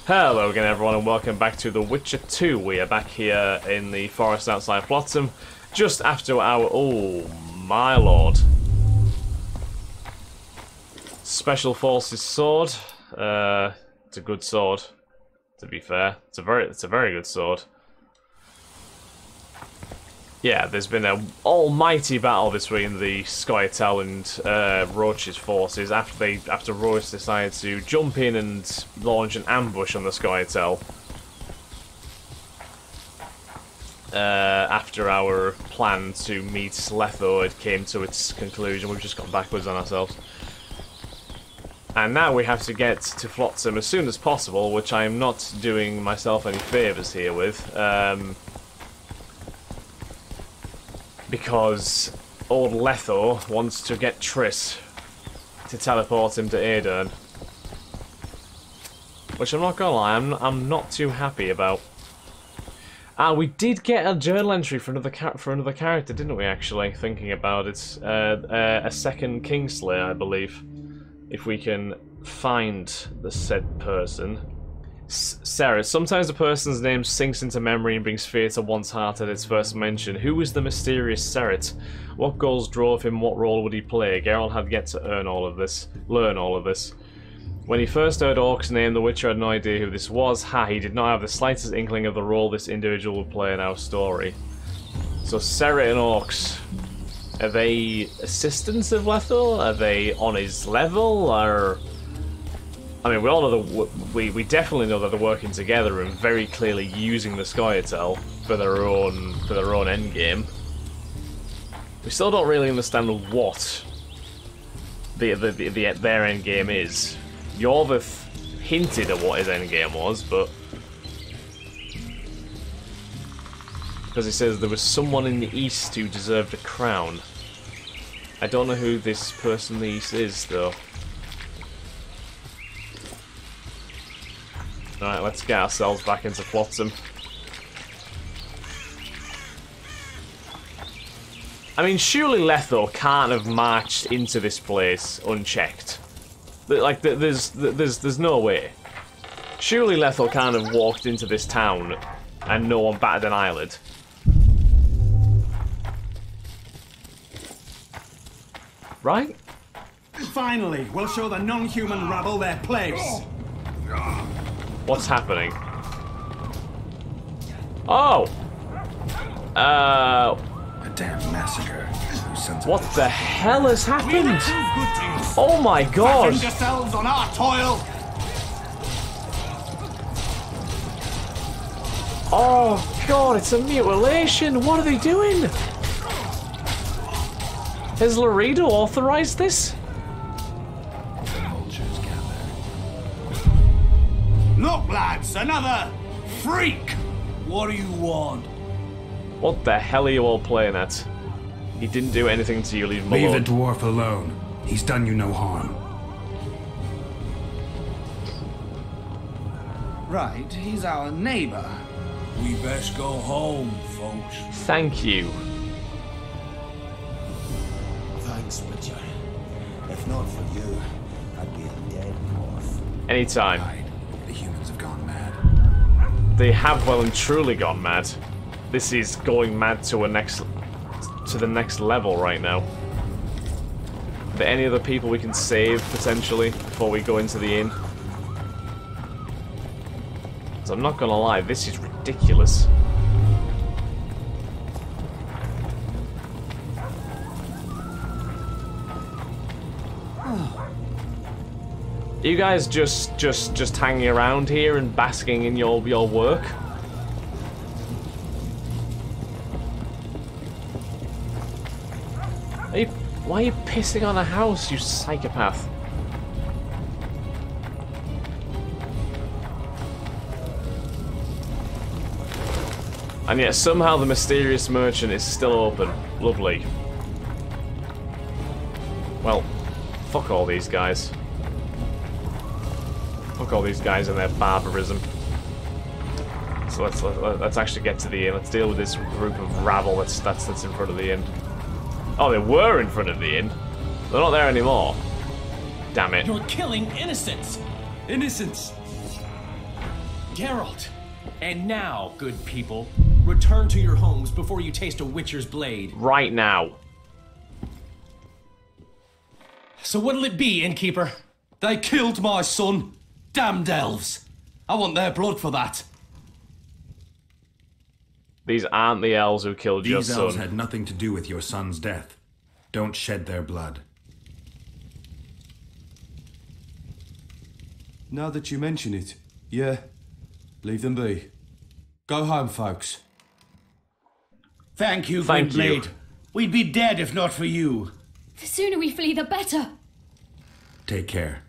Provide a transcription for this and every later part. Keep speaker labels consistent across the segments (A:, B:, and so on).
A: Hello again everyone and welcome back to The Witcher 2. We are back here in the forest outside Flotsam, just after our... oh my lord. Special Forces sword. It's a good sword, to be fair. It's a very good sword. Yeah, there's been an almighty battle between the Scoia'tael and Roach's forces after Roach decided to jump in and launch an ambush on the Scoia'tael. After our plan to meet Letho, it came to its conclusion. We've just gone backwards on ourselves. And now we have to get to Flotsam as soon as possible, which I am not doing myself any favours here with. Because old Letho wants to get Triss to teleport him to Aedirn. Which I'm not gonna lie, I'm not too happy about. We did get a journal entry for another character, didn't we, actually, thinking about it. A second Kingslayer, I believe. If we can find the said person. Sarah, sometimes a person's name sinks into memory and brings fear to one's heart at its first mention. Who was the mysterious Seret? What goals drove him? What role would he play? Geralt had yet to learn all of this. When he first heard Orc's name, the Witcher had no idea who this was. He did not have the slightest inkling of the role this individual would play in our story. So Seret and Orcs, are they assistants of Letho? Are they on his level? Or... I mean, we all know we definitely know that they're working together and very clearly using the Scoia'tael for their own endgame. We still don't really understand what their endgame is. Yorvith hinted at what his endgame was, but because he says there was someone in the east who deserved a crown. I don't know who this person in the east is, though. Alright, let's get ourselves back into Flotsam. I mean, surely Letho can't have marched into this place unchecked. Like, there's no way. Surely Letho can't have walked into this town and no one batted an eyelid. Right?
B: Finally, we'll show the non-human rabble their place.
A: What's happening? Oh!
C: A damn massacre.
A: What the hell has happened? Oh my god!
B: Fatten yourselves on our toil.
A: Oh god, it's a mutilation! What are they doing? Has Laredo authorized this?
B: Look, lads, another freak! What do you want?
A: What the hell are you all playing at? He didn't do anything to you, leave him alone.
C: Leave the dwarf alone. He's done you no harm.
D: Right, he's our neighbor.
E: We best go home, folks.
A: Thank you.
E: Thanks, Witcher. If not for you, I'd be a dead dwarf.
A: Anytime.
C: The humans have gone mad.
A: They have well and truly gone mad. This is going mad to the next level right now. Are there any other people we can save, potentially, before we go into the inn? So I'm not gonna lie, this is ridiculous. You guys just hanging around here and basking in your work? Why are you pissing on a house, you psychopath? And yet somehow the mysterious merchant is still open. Lovely. Well, fuck all these guys. Fuck all these guys and their barbarism. So let's actually get to the inn. Let's deal with this group of rabble that's in front of the inn. Oh, they were in front of the inn. They're not there anymore. Damn it.
F: You're killing innocents!
B: Innocents!
F: Geralt! And now, good people, return to your homes before you taste a witcher's blade.
A: Right now.
F: So what'll it be, innkeeper?
B: They killed my son. Damned elves. I want their blood for that.
A: These aren't the elves who killed your
C: These
A: son.
C: elves had nothing to do with your son's death. Don't shed their blood.
B: Now that you mention it, yeah, leave them be. Go home, folks.
D: Thank you,
A: Thank you.
D: Gwynblade. We'd be dead if not for you.
G: The sooner we flee, the better.
C: Take care.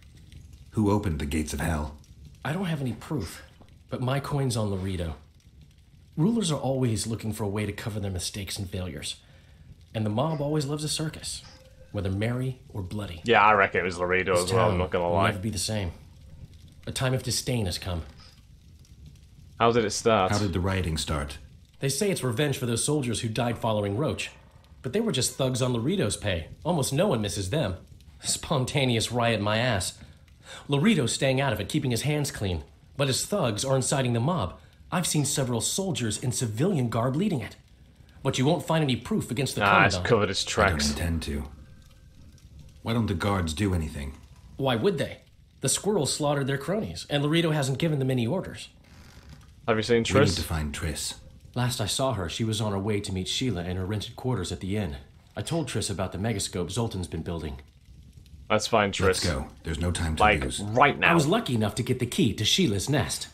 C: Who opened the gates of hell?
F: I don't have any proof, but my coin's on Laredo. Rulers are always looking for a way to cover their mistakes and failures. And the mob always loves a circus, whether merry or bloody.
A: Yeah, I reckon it was Laredo
F: This
A: as well, I'm
F: town
A: not gonna
F: will
A: lie.
F: never be the same. A time of disdain has come.
A: How did it start?
C: How did the rioting start?
F: They say it's revenge for those soldiers who died following Roach. But they were just thugs on Laredo's pay. Almost no one misses them. Spontaneous riot my ass. Laredo's staying out of it, keeping his hands clean. But his thugs are inciting the mob. I've seen several soldiers in civilian garb leading it. But you won't find any proof against the
A: It's
F: commandant.
A: covered its
C: I don't
A: tracks.
C: intend to. Why don't the guards do anything?
F: Why would they? The squirrels slaughtered their cronies, and Laredo hasn't given them any orders.
A: Have you seen
C: We need
A: Triss?
C: to find Triss.
F: Last I saw her, she was on her way to meet Sheila in her rented quarters at the inn. I told Triss about the megascope Zoltan's been building.
A: Let's find Triss.
C: Let's go. There's no time to
A: Like,
C: lose.
A: right now.
F: I was lucky enough to get the key to Sheila's nest.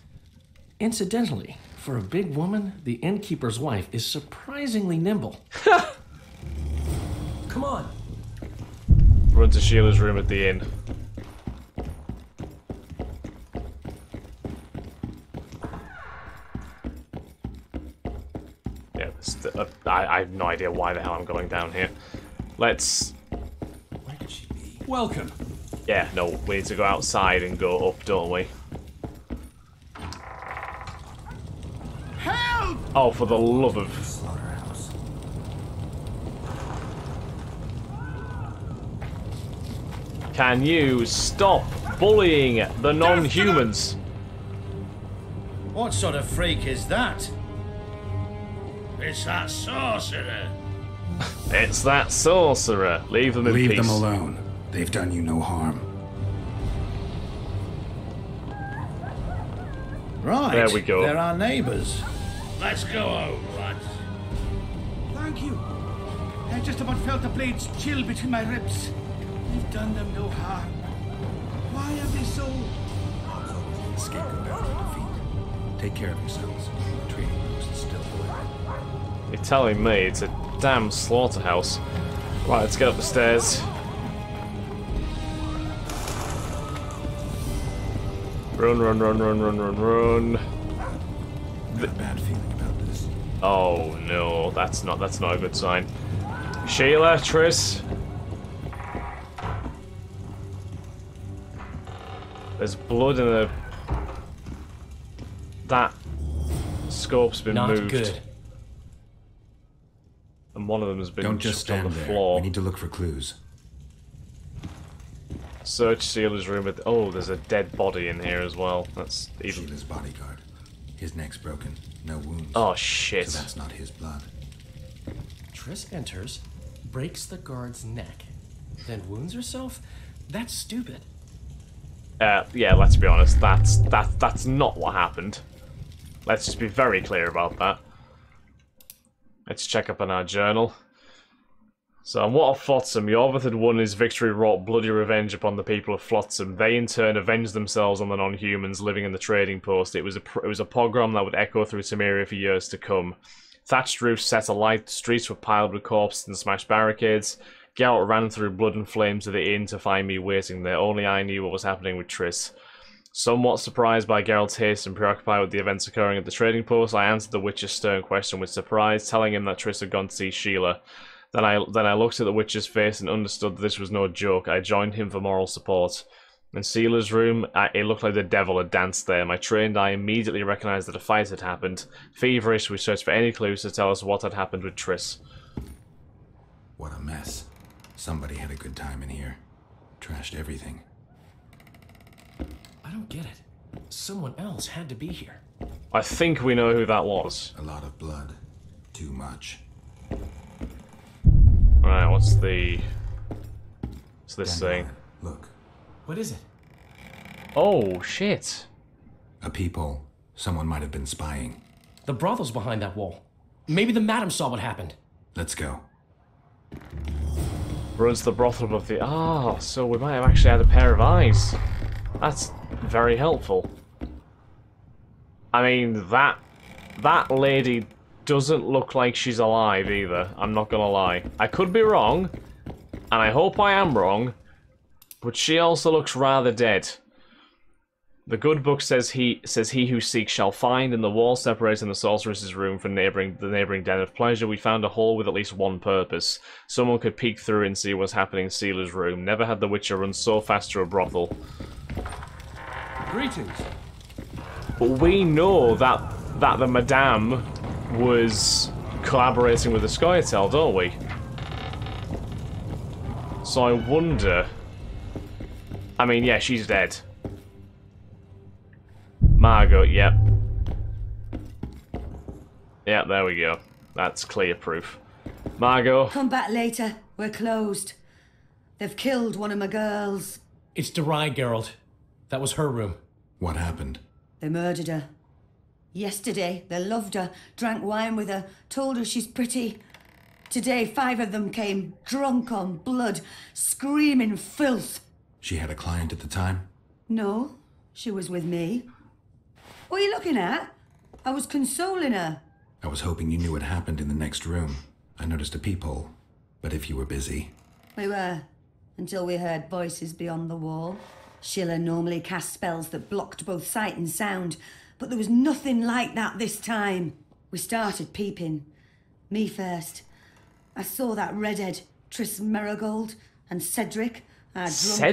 F: Incidentally, for a big woman, the innkeeper's wife is surprisingly nimble. Come on.
A: Run to Sheila's room at the inn. Yeah, I have no idea why the hell I'm going down here. Let's...
C: Where could she be?
B: Welcome.
A: Yeah, no, we need to go outside and go up, don't we?
D: Help!
A: Oh, for the love of...
C: Slaughterhouse.
A: Can you stop bullying the non-humans?
D: What sort of freak is that? It's that sorcerer.
A: It's that sorcerer. Leave them in
C: Leave
A: peace.
C: them alone. They've done you no harm.
D: Right.
A: There we go.
D: They're our neighbours. Let's go home, lads.
B: Thank you. I just about felt the blades chill between my ribs. We've done them no harm. Why are they so...
C: Scapegoat after defeat. Take care of yourselves. The trading post is still alive.
A: You're telling me it's a damn slaughterhouse. Right, let's get up the stairs. Run, run, run, run, run, run, run.
C: I've got a bad feeling about this.
A: Oh no, that's not a good sign. Sheila, Triss. There's blood in the... That scope's been
F: Not
A: moved.
F: good.
A: And one of them has been
C: Don't just
A: chucked on
C: stand
A: the
C: there.
A: floor.
C: We need to look for clues.
A: Search Sheila's room with... Oh, there's a dead body in here as well. That's even...
C: Sheila's bodyguard. His neck's broken. No wounds.
A: Oh, shit.
C: So that's not his blood.
F: Triss enters, breaks the guard's neck, then wounds herself? That's stupid.
A: Yeah, let's be honest. That's not what happened. Let's just be very clear about that. Let's check up on our journal. So, on what of Flotsam, Yorvith had won his victory wrought bloody revenge upon the people of Flotsam. They, in turn, avenged themselves on the non-humans living in the trading post. It was a pogrom that would echo through Temeria for years to come. Thatched roofs set alight, the streets were piled with corpses and smashed barricades. Geralt ran through blood and flames to the inn to find me waiting there. Only I knew what was happening with Triss. Somewhat surprised by Geralt's haste and preoccupied with the events occurring at the trading post, I answered the Witcher's stern question with surprise, telling him that Triss had gone to see Sheila. Then I looked at the Witcher's face and understood that this was no joke. I joined him for moral support. In Sheila's room, it looked like the devil had danced there. My trained eye immediately recognised that a fight had happened. Feverish, we searched for any clues to tell us what had happened with Triss.
C: What a mess. Somebody had a good time in here. Trashed everything.
F: I don't get it. Someone else had to be here.
A: I think we know who that was.
C: A lot of blood. Too much.
A: Alright, what's this thing?
C: Dandelion, look.
F: What is it?
A: Oh, shit.
C: A peephole. Someone might have been spying.
F: The brothel's behind that wall. Maybe the madam saw what happened.
C: Let's go.
A: Runs the brothel above the... Ah, so we might have actually had a pair of eyes. That's very helpful. I mean, that lady doesn't look like she's alive either. I'm not gonna lie. I could be wrong, and I hope I am wrong, but she also looks rather dead. The good book says he who seeks shall find. In the wall separating the sorceress's room from the neighboring den of pleasure, we found a hole with at least one purpose. Someone could peek through and see what's happening in Sealer's room. Never had the Witcher run so fast to a brothel.
C: Greetings.
A: But we know that the Madame was collaborating with the Scoia'tael, don't we? So I wonder... I mean, yeah, she's dead. Margot, yep. Yep, there we go. That's clear proof. Margot.
H: Come back later. We're closed. They've killed one of my girls.
F: It's Derai, Geralt. That was her room.
C: What happened?
H: They murdered her. Yesterday, they loved her, drank wine with her, told her she's pretty. Today, 5 of them came, drunk on blood, screaming filth.
C: She had a client at the time?
H: No, she was with me. What are you looking at? I was consoling her.
C: I was hoping you knew what happened in the next room. I noticed a peephole, but if you were busy...
H: We were, until we heard voices beyond the wall. Sheila normally cast spells that blocked both sight and sound, but there was nothing like that this time. We started peeping. Me first. I saw that redhead, Triss Merigold, and Cedric, our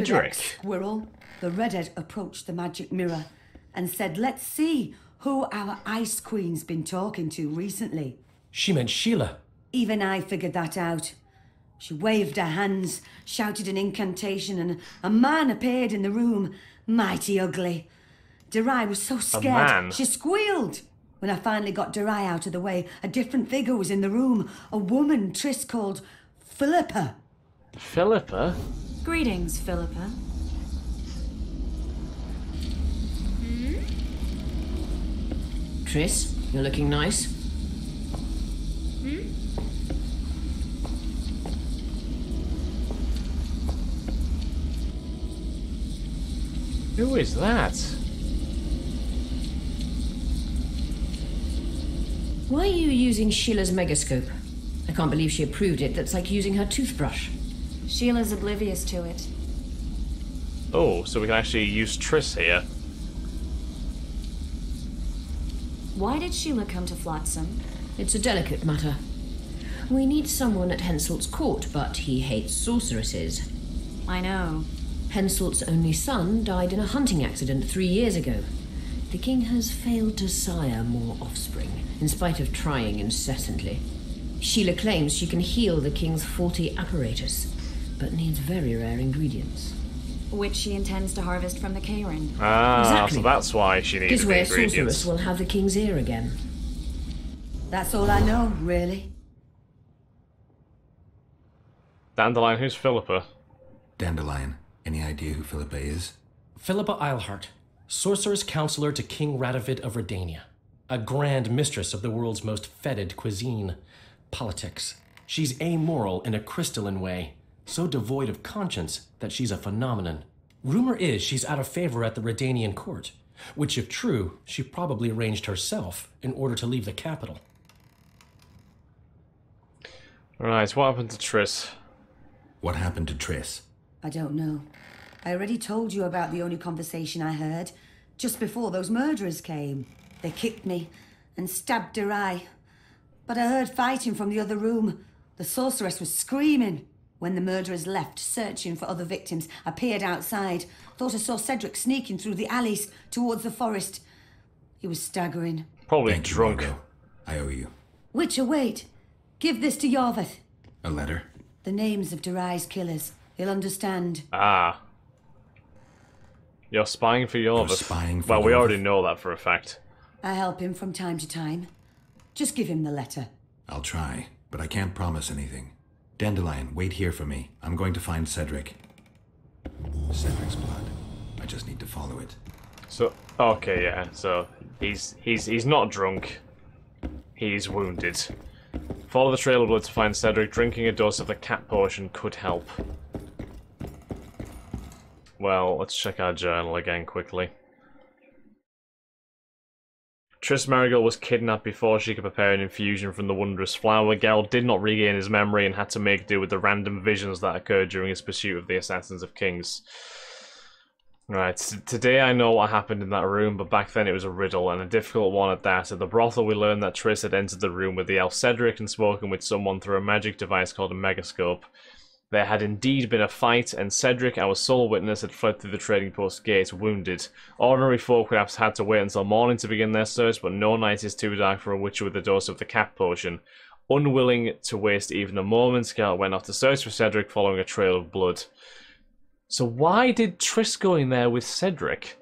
H: drunk squirrel. The redhead approached the magic mirror and said, let's see who our Ice Queen's been talking to recently.
F: She meant Sheila.
H: Even I figured that out. She waved her hands, shouted an incantation, and a man appeared in the room, mighty ugly. Derai was so scared, she squealed. When I finally got Derai out of the way, a different figure was in the room, a woman Triss called Philippa.
A: Philippa?
G: Greetings, Philippa.
I: Triss, you're looking nice.
A: Who is that?
I: Why are you using Sheila's megascope? I can't believe she approved it. That's like using her toothbrush.
G: Sheila's oblivious to it.
A: Oh, so we can actually use Triss here.
G: Why did Sheila come to Flotsam?
I: It's a delicate matter. We need someone at Henselt's court, but he hates sorceresses.
G: I know.
I: Henselt's only son died in a hunting accident 3 years ago. The king has failed to sire more offspring, in spite of trying incessantly. Sheila claims she can heal the king's faulty apparatus, but needs very rare ingredients.
G: Which she intends to harvest from the Cairn.
A: Ah,
I: Exactly.
A: so that's why she needs
I: This
A: the
I: way a
A: ingredients.
I: sorceress will have the king's ear again.
H: That's all I know, really.
A: Dandelion, who's Philippa?
C: Dandelion. Any idea who Philippa is?
F: Philippa Eilhart, sorceress counselor to King Radovid of Redania. A grand mistress of the world's most fetid cuisine, politics. She's amoral in a crystalline way, so devoid of conscience that she's a phenomenon. Rumor is she's out of favor at the Redanian court, which if true, she probably arranged herself in order to leave the capital.
A: Right, what happened to Triss?
C: What happened to Triss?
H: I don't know. I already told you about the only conversation I heard, just before those murderers came. They kicked me and stabbed Derai. But I heard fighting from the other room. The sorceress was screaming. When the murderers left, searching for other victims, I peered outside. Thought I saw Cedric sneaking through the alleys towards the forest. He was staggering.
A: Probably
C: Thank you,
A: drunk.
C: Margot. I owe you.
H: Witcher, wait. Give this to Yarvith.
C: A letter?
H: The names of Derai's killers. He'll understand.
A: Ah. You're spying for Yorvith.
C: Spying for
A: well, we
C: Yorvith?
A: already know that for a fact.
H: I help him from time to time. Just give him the letter.
C: I'll try, but I can't promise anything. Dandelion, wait here for me. I'm going to find Cedric. Cedric's blood. I just need to follow it.
A: So, okay, yeah. So he's not drunk. He's wounded. Follow the trail of blood to find Cedric. Drinking a dose of the cat potion could help. Well, let's check our journal again quickly. Triss Merigold was kidnapped before she could prepare an infusion from the wondrous flower. Geralt did not regain his memory and had to make do with the random visions that occurred during his pursuit of the Assassins of Kings. Right, today I know what happened in that room, but back then it was a riddle, and a difficult one at that. At the brothel we learned that Triss had entered the room with the elf Cedric and spoken with someone through a magic device called a megascope. There had indeed been a fight, and Cedric, our sole witness, had fled through the trading post gate, wounded. Ordinary folk would have had to wait until morning to begin their search, but no night is too dark for a witcher with a dose of the cat potion. Unwilling to waste even a moment, Geralt went off to search for Cedric, following a trail of blood. So why did Triss go in there with Cedric?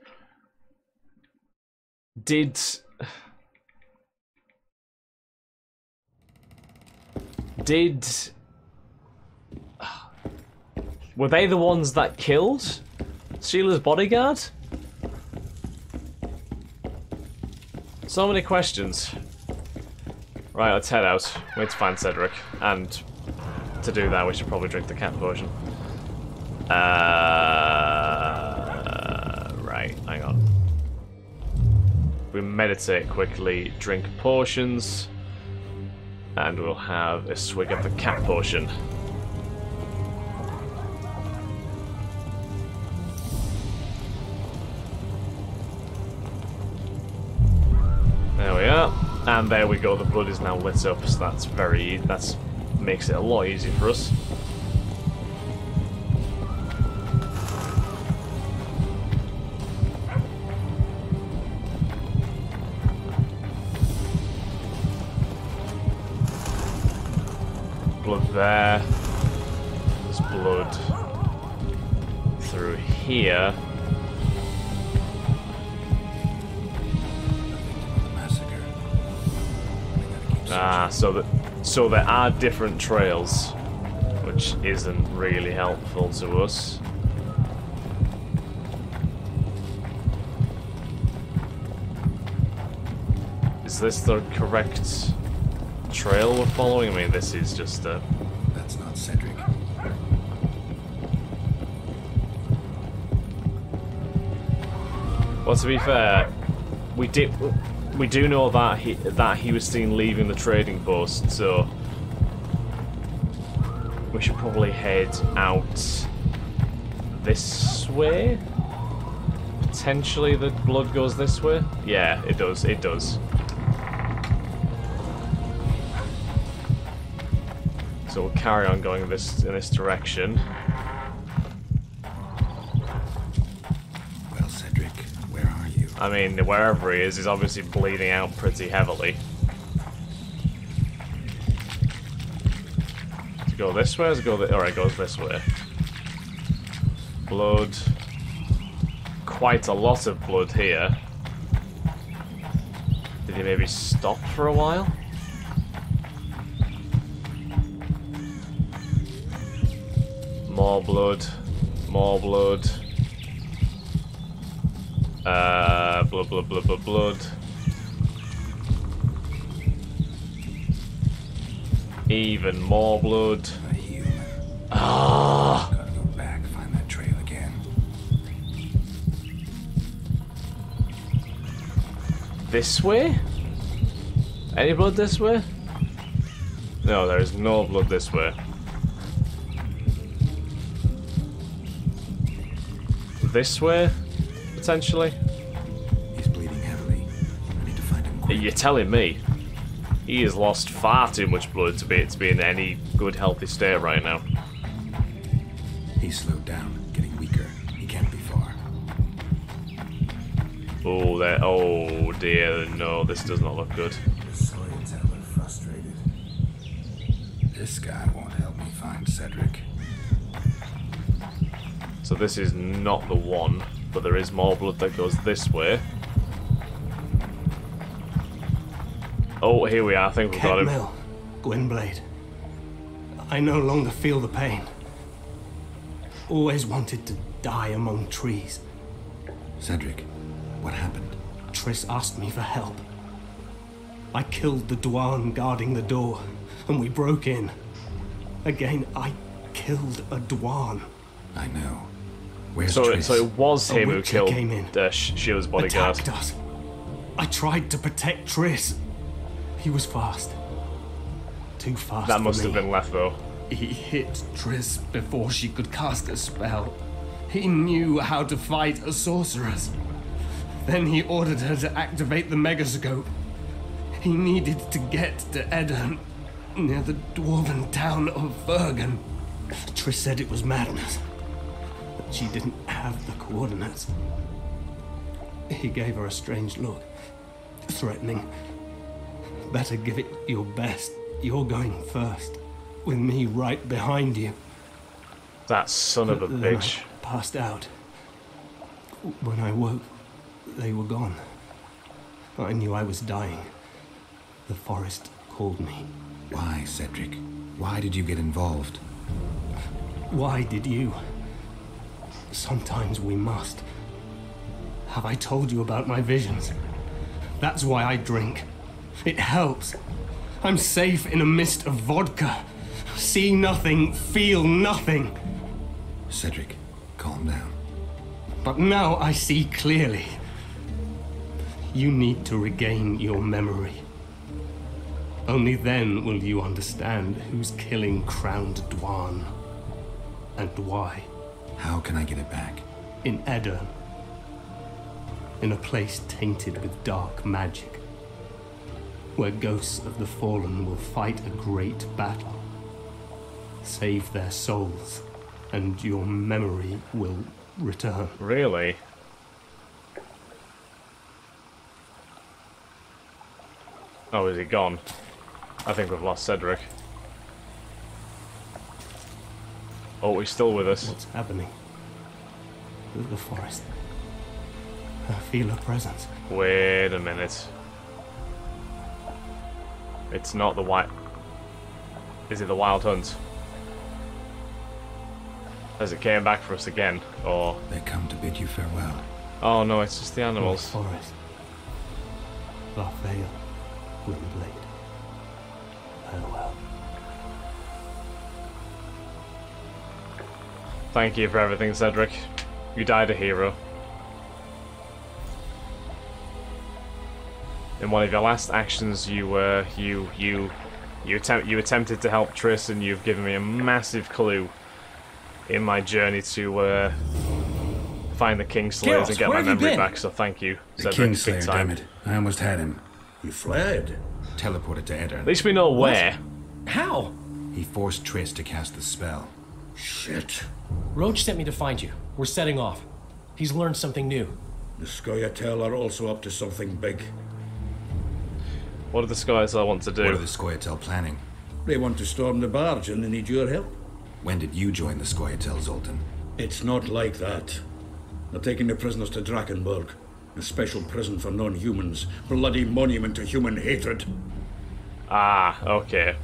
A: Were they the ones that killed Sheila's bodyguard? So many questions. Right, let's head out. We need to find Cedric. And to do that, we should probably drink the cat potion. Right, hang on. We meditate quickly, drink potions, and we'll have a swig of the cat potion. There we are, and there we go. The blood is now lit up, so that's makes it a lot easier for us. Blood there. There's blood through here. Ah, so there are different trails, which isn't really helpful to us. Is this the correct trail we're following? I mean, this is just a...
C: That's not Cedric.
A: Well, to be fair, we do know that he was seen leaving the trading post, so we should probably head out this way. Potentially the blood goes this way. Yeah, it does. It does. So we'll carry on going in this direction.
C: Well, Cedric, where are you?
A: I mean, wherever he is, he's obviously bleeding out pretty heavily. Does it go this way? Does it go alright, it goes this way. Blood. Quite a lot of blood here. Did he maybe stop for a while? More blood. More blood. Blood. Even more blood. Ah!
C: Gotta go back, find that trail again.
A: This way? Any blood this way? No, there is no blood this way. This way? Potentially?
C: He's bleeding heavily. I need to find him quick.
A: You're telling me? He has lost far too much blood to be in any good, healthy state right now.
C: He's slowed down, getting weaker. He can't be far.
A: Oh, there. Oh dear, no, this does not look good.
C: The Science have been frustrated. This guy won't help me find Cedric.
A: So this is not the one. But there is more blood that goes this way. Oh, here we are. I think we've got him.
J: Mill, Gwynblade. I no longer feel the pain. Always wanted to die among trees.
C: Cedric, what happened?
J: Triss asked me for help. I killed the Dwan guarding the door, and we broke in. Again, I killed a Dwan.
C: I know. Where's
A: So
C: Triss?
A: it was him who killed
J: came in,
A: Sheila's bodyguard.
J: attacked us. I tried to protect Triss. He was fast. Too fast
A: That
J: for
A: must
J: me.
A: have been Letho.
J: He hit Triss before she could cast a spell. He knew how to fight a sorceress. Then he ordered her to activate the megascope. He needed to get to Edirn, near the dwarven town of Vergen. Triss said it was madness, but she didn't have the coordinates. He gave her a strange look, threatening. Better give it your best. You're going first, with me right behind you.
A: That son of a
J: Then
A: bitch.
J: I passed out. When I woke, they were gone. I knew I was dying. The forest called me.
C: Why, Cedric? Why did you get involved?
J: Why did you? Sometimes we must. Have I told you about my visions? That's why I drink. It helps. I'm safe in a mist of vodka. See nothing, feel nothing.
C: Cedric, calm down.
J: But now I see clearly. You need to regain your memory. Only then will you understand who's killing Crowned Dwan. And why.
C: How can I get it back?
J: In Edirn. In a place tainted with dark magic. Where ghosts of the fallen will fight a great battle. Save their souls, and your memory will return.
A: Really? Oh, is he gone? I think we've lost Cedric. Oh, he's still with us.
J: What's happening? The forest. I feel a presence.
A: Wait a minute. It's not the wild... Is it the Wild Hunt? Has it came back for us again, or...
C: They come to bid you farewell.
A: Oh no, it's just the
J: The
A: animals.
J: forest. Farewell, Gwynblade. Farewell.
A: Thank you for everything, Cedric. You died a hero. In one of your last actions, you attempted to help Triss, and you've given me a massive clue in my journey to find the Kingslayers
D: Geralt,
A: and get
D: where
A: my
D: have you
A: memory
D: been?
A: back. So thank you,
C: The
A: Cedric.
C: Kingslayer,
A: Big time.
C: damn it. I almost had him.
D: He fled.
C: Teleported to Edirn.
A: At least we know where.
F: How?
C: He forced Triss to cast the spell.
D: Shit.
F: Roach sent me to find you. We're setting off. He's learned something new.
D: The Scoia'tael are also up to something big.
A: What do the Scoia'tael want to do?
C: What are the Scoia'tael planning?
D: They want to storm the barge and they need your help.
C: When did you join the Scoia'tael, Zoltan?
D: It's not like that. They're taking the prisoners to Drakenburg, a special prison for non-humans, bloody monument to human hatred.
A: Ah, okay.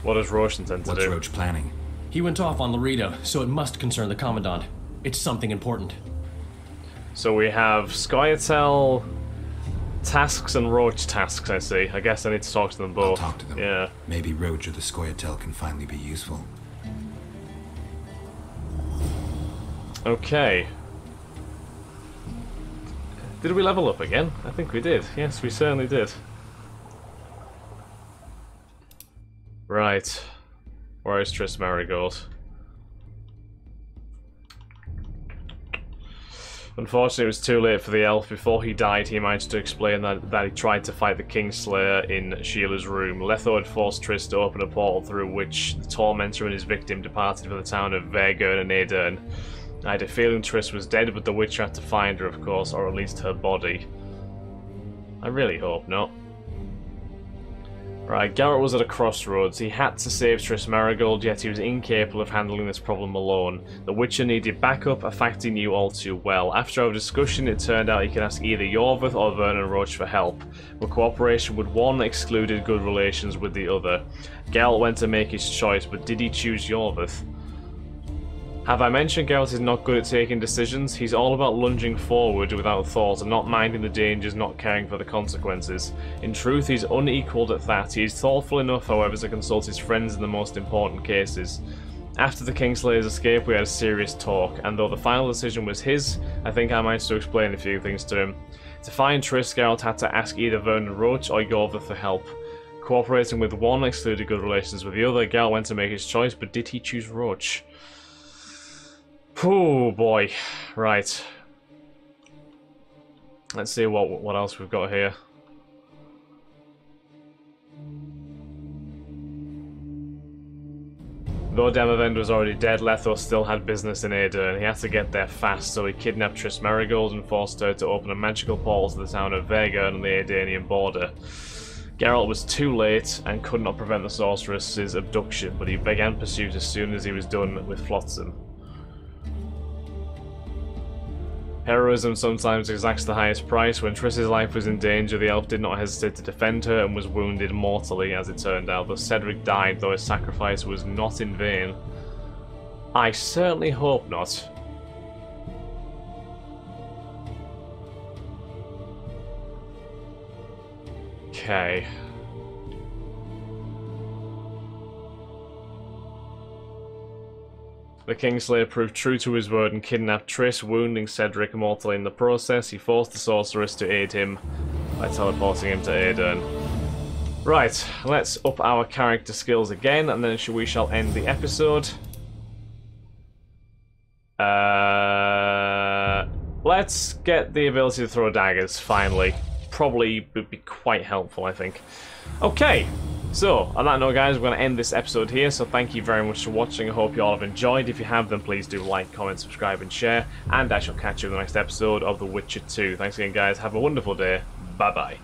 A: What does Roche intend to
C: What's
A: do?
C: Roach planning?
F: He went off on Laredo, so it must concern the Commandant. It's something important.
A: So we have Scoia'tael tasks and Roach tasks, I see. I guess I need to talk to them both.
C: I'll talk to them.
A: Yeah.
C: Maybe Roach or the Scoia'tael can finally be useful.
A: Okay. Did we level up again? I think we did. Yes, we certainly did. Right. Where is Triss Marigold? Unfortunately, it was too late for the elf. Before he died, he managed to explain that he tried to fight the Kingslayer in Sheila's room. Letho had forced Triss to open a portal through which the Tormentor and his victim departed for the town of Vergen and Edirn. I had a feeling Triss was dead, but the Witcher had to find her, of course, or at least her body. I really hope not. Right, Geralt was at a crossroads. He had to save Triss Merigold, yet he was incapable of handling this problem alone. The Witcher needed backup, a fact he knew all too well. After our discussion, it turned out he could ask either Yorvith or Vernon Roach for help, but cooperation with one excluded good relations with the other. Geralt went to make his choice, but did he choose Yorvith? Have I mentioned Geralt is not good at taking decisions? He's all about lunging forward without thought and not minding the dangers, not caring for the consequences. In truth, he's unequalled at that. He is thoughtful enough, however, to consult his friends in the most important cases. After the Kingslayer's escape, we had a serious talk, and though the final decision was his, I think I managed to explain a few things to him. To find Triss, Geralt had to ask either Vernon Roach or Yorvith for help. Cooperating with one excluded good relations with the other. Geralt went to make his choice, but did he choose Roach? Oh boy, right. Let's see what else we've got here. Though Demavend was already dead, Lethos still had business in Aedirn. He had to get there fast, so he kidnapped Triss Merigold and forced her to open a magical portal to the town of Vhaegern on the Aedirnian border. Geralt was too late and could not prevent the sorceress's abduction, but he began pursuit as soon as he was done with Flotsam. Heroism sometimes exacts the highest price. When Triss's life was in danger, the elf did not hesitate to defend her and was wounded mortally, as it turned out. Thus Cedric died, though his sacrifice was not in vain. I certainly hope not. Okay. The Kingslayer proved true to his word and kidnapped Triss, wounding Cedric mortally in the process. He forced the sorceress to aid him by teleporting him to Aedirn. Right, let's up our character skills again, and then we shall end the episode. Let's get the ability to throw daggers, finally. Probably would be quite helpful, I think. Okay. So, on that note guys, we're going to end this episode here, so thank you very much for watching. I hope you all have enjoyed. If you have, then please do like, comment, subscribe and share, and I shall catch you in the next episode of The Witcher 2. Thanks again guys, have a wonderful day, bye bye.